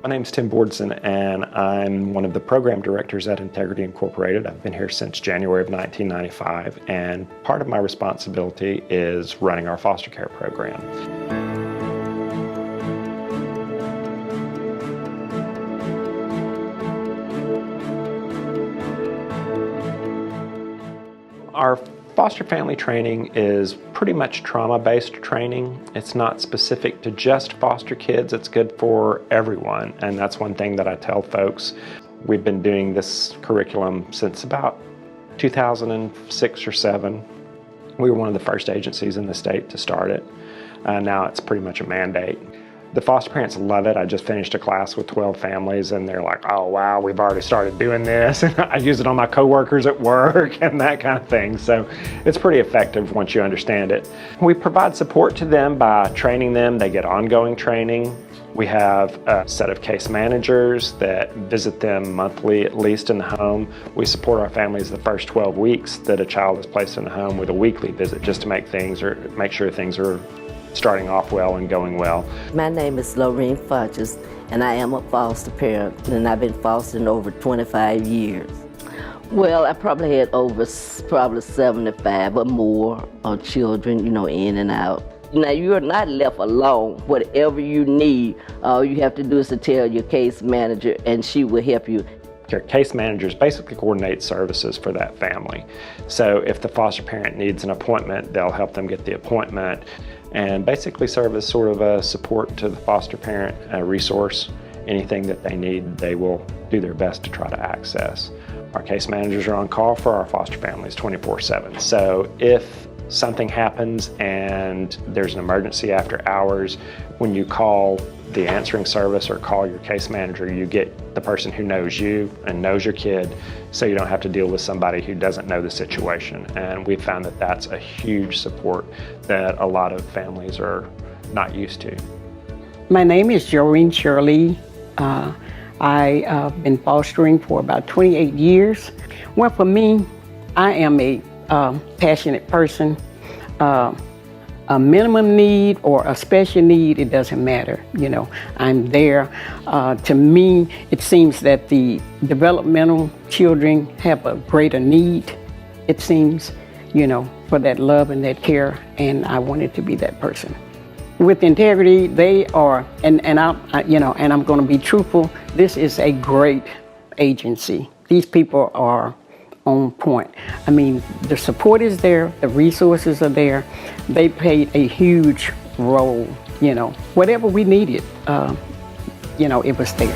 My name's Tim Bordson, and I'm one of the program directors at Integrity Incorporated. I've been here since January of 1995, and part of my responsibility is running our foster care program. Our foster family training is pretty much trauma-based training. It's not specific to just foster kids, it's good for everyone, and that's one thing that I tell folks. We've been doing this curriculum since about 2006 or 7. We were one of the first agencies in the state to start it. Now it's pretty much a mandate. The foster parents love it. I just finished a class with 12 families and they're like, oh wow, we've already started doing this. And I use it on my coworkers at work and that kind of thing. So it's pretty effective once you understand it. We provide support to them by training them. They get ongoing training. We have a set of case managers that visit them monthly, at least in the home. We support our families the first 12 weeks that a child is placed in the home with a weekly visit just to make sure things are starting off well and going well. My name is Lorraine Fudges, and I am a foster parent, and I've been fostering over 25 years. Well, I probably had over 75 or more of children, in and out. Now, you're not left alone. Whatever you need, all you have to do is to tell your case manager, and she will help you. Your case managers basically coordinate services for that family. So if the foster parent needs an appointment, they'll help them get the appointment and basically serve as sort of a support to the foster parent, a resource. Anything that they need, they will do their best to try to access. Our case managers are on call for our foster families 24/7. So if something happens and there's an emergency after hours, when you call the answering service or call your case manager, you get the person who knows you and knows your kid, so you don't have to deal with somebody who doesn't know the situation. And we've found that that's a huge support that a lot of families are not used to. My name is Joreen Shirley. I've been fostering for about 28 years. Well, for me, I am a passionate person. A minimum need or a special need, it doesn't matter. I'm there. To me, it seems that the developmental children have a greater need, it seems, for that love and that care, and I wanted to be that person. With Integrity, they are, and I'm going to be truthful, this is a great agency. These people are on point. I mean, the support is there, the resources are there. They played a huge role, whatever we needed, it was there.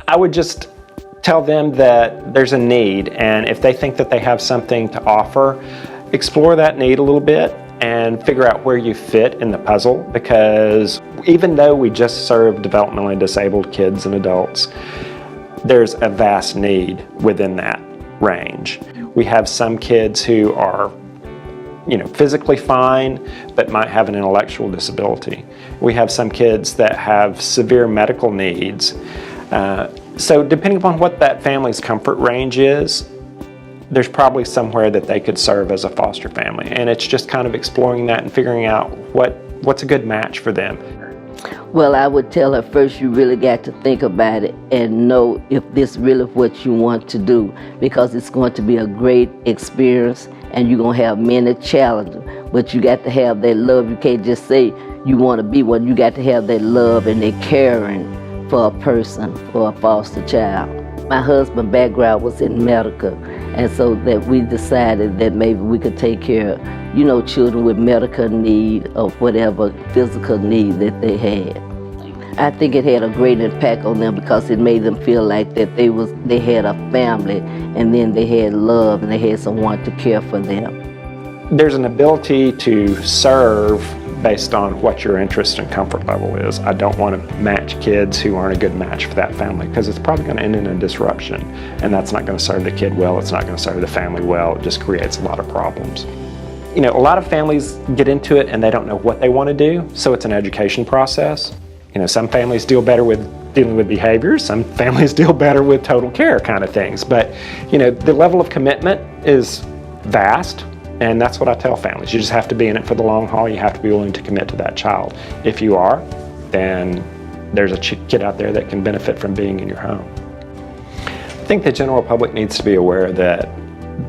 I would just tell them that there's a need, and if they think that they have something to offer, explore that need a little bit and figure out where you fit in the puzzle, because even though we just serve developmentally disabled kids and adults, there's a vast need within that range. We have some kids who are physically fine, but might have an intellectual disability. We have some kids that have severe medical needs. So depending upon what that family's comfort range is, there's probably somewhere that they could serve as a foster family. And it's just kind of exploring that and figuring out what's a good match for them. Well, I would tell her first, you really got to think about it and know if this really what you want to do, because it's going to be a great experience and you're going to have many challenges, but you got to have that love. You can't just say you want to be one. You got to have that love and that caring for a person, for a foster child. My husband's background was in medical, and so that we decided that maybe we could take care of, children with medical need or whatever physical need that they had. I think it had a great impact on them because it made them feel like that they had a family, and then they had love and they had someone to care for them. There's an ability to serve based on what your interest and comfort level is. I don't want to match kids who aren't a good match for that family, because it's probably going to end in a disruption, and that's not going to serve the kid well, it's not going to serve the family well, it just creates a lot of problems. You know, a lot of families get into it and they don't know what they want to do, so it's an education process. You know, some families deal better with dealing with behaviors, some families deal better with total care kind of things, but you know, the level of commitment is vast. And that's what I tell families. You just have to be in it for the long haul. You have to be willing to commit to that child. If you are, then there's a kid out there that can benefit from being in your home. I think the general public needs to be aware that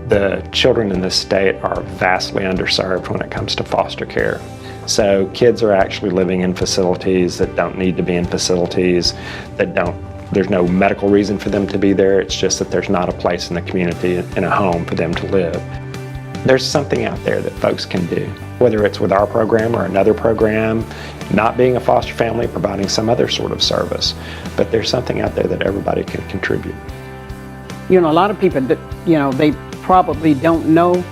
the children in this state are vastly underserved when it comes to foster care. So kids are actually living in facilities that don't need to be in facilities, there's no medical reason for them to be there. It's just that there's not a place in the community, in a home for them to live. There's something out there that folks can do, whether it's with our program or another program, not being a foster family, providing some other sort of service. But there's something out there that everybody can contribute. You know, a lot of people, you know, they probably don't know,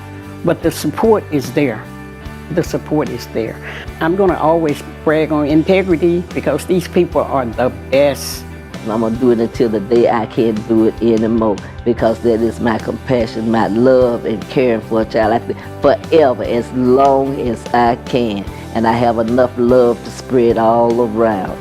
but the support is there. The support is there. I'm going to always brag on integrity, because these people are the best. I'm going to do it until the day I can't do it anymore, because that is my compassion, my love and caring for a child forever, as long as I can. And I have enough love to spread all around.